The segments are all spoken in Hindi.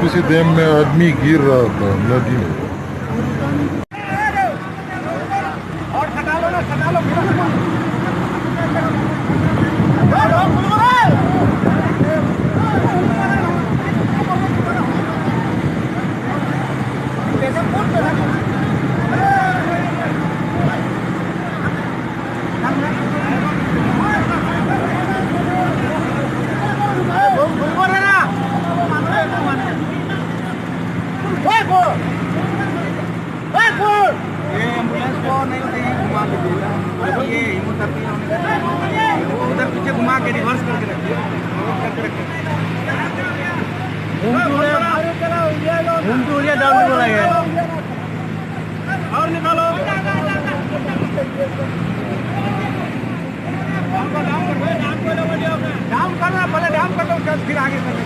किसी डैम में आदमी गिर रहा था नदी में। उधर पीछे घुमा के रिवर्स करके रखिए। डाउन बोला गया और निकालो। डाउन करना पहले, डाउन कर दो फिर आगे करना।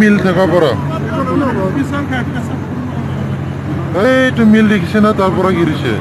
মিল থাকা পরা এইটো মিল দেখিছে না, তাৰ পৰা গিৰিছে।